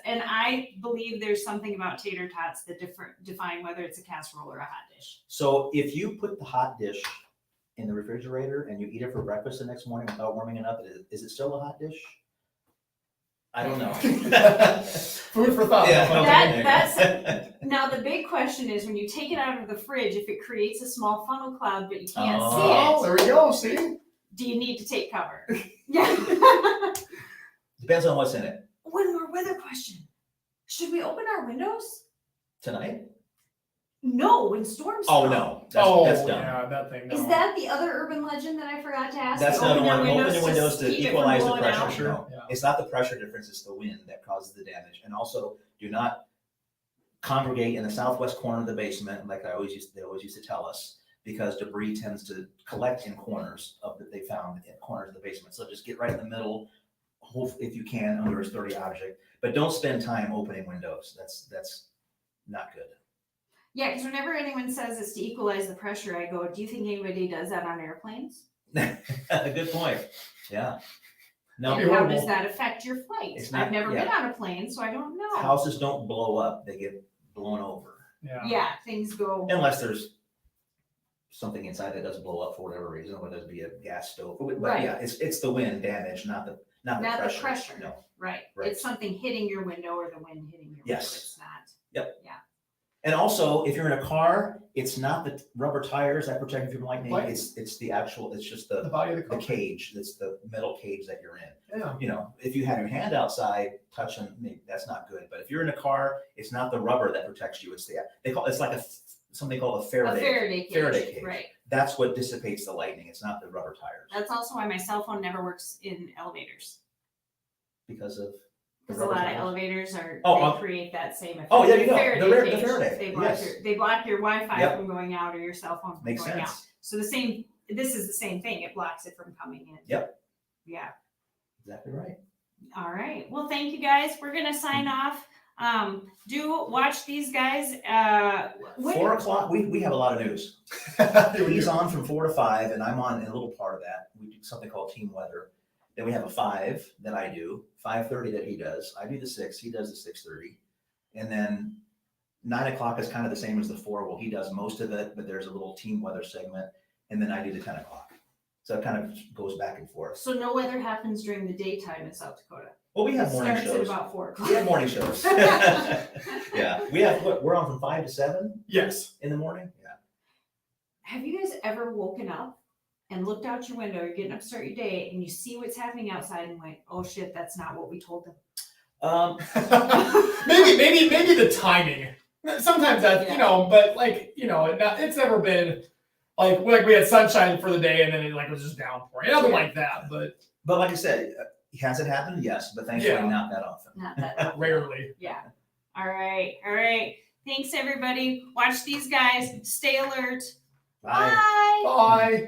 And I believe there's something about tater tots that define whether it's a casserole or a hot dish. So if you put the hot dish in the refrigerator and you eat it for breakfast the next morning without warming it up, is it still a hot dish? I don't know. Food for thought. Yeah, That- okay. that's- Now, the big question is when you take it out of the fridge, if it creates a small funnel cloud, but you can't Oh, see there we go. See? it, do you need to take cover? Yeah. Depends on what's in it. One more weather question. Should we open our windows? Tonight? No, when storms Oh, come. no. Oh, That's done. yeah, that thing. Is no. that the other urban legend that I forgot to ask? That's You not open one. your Open the windows to keep it from equalize the blowing pressure. out? Sure. No. Yeah. It's not the pressure difference, it's the wind that causes the damage. And also, do not congregate in the southwest corner of the basement, like they always used to tell us, because debris tends to collect in corners that they found in corners of the basement. So just get right in the middle, if you can, under a sturdy object. But don't spend time opening windows. That's not good. Yeah, because whenever anyone says it's to equalize the pressure, I go, do you think anybody does that on airplanes? Good point. Yeah. No, That'd And be how horrible. does that affect your flight? It's not- I've never yeah. been on a plane, so I don't know. houses don't blow up, they get blown over. Yeah. Yeah, things go. Unless there's something inside that doesn't blow up for whatever reason, whether it be a gas stove. But Right. yeah, it's the wind damage, not the pressure. No. Right. Right. It's something hitting your window or the wind hitting your Yes. window. It's not. And also, if you're in a car, it's not the rubber tires that protect you from lightning. Right. It's the actual. It's just The body of the the car. cage. It's the metal cage that you're in. Yeah. You know, if you have your hand outside touching, maybe that's not good. But if you're in a car, it's not the rubber that protects you. It's it's like something called a A Faraday. Faraday cage. Faraday cage. Right. That's what dissipates the lightning. It's not the rubber tires That's also why my cell phone never works in elevators. because of Because a lot of elevators are, Oh, they create that same effect. Oh, yeah, you know, the cage, Faraday, They block yes. they block your Wi-Fi Yep. from going out or your cell phone from Makes going out. sense. So this is the same thing. It blocks it from coming in. Yep. Yeah. Exactly right. All right. Well, thank you guys. We're gonna sign off. Do watch these guys. 4 o'clock, we have a lot of news. He's on from 4 to 5, and I'm on a little part of that. We do something called team weather. Then we have a 5 that I do, 5:30 that he does. I do the 6, he does the 6:30. And then 9 o'clock is kind of the same as the 4. Well, he does most of it, but there's a little team weather segment. And then I do the 10 o'clock. So it kind of goes back and forth. So no weather happens during the daytime in South Dakota. Well, we have It morning starts at shows. about 4 o'clock. We have morning shows. Yeah, we have, we're on from 5 to 7 Yes. in the morning. Yeah. Have you guys ever woken up and looked out your window, you're getting up to start your day, and you see what's happening outside and went, oh shit, that's not what we told them? maybe the timing. Sometimes that, but it's never been like we had sunshine for the day and then it was just downpouring. Nothing like that, but like I said, has it happened? Yes, but thankfully not that often. Not that often. rarely. Yeah. All right. Thanks everybody. Watch these guys. Stay alert. Bye. Bye. Bye.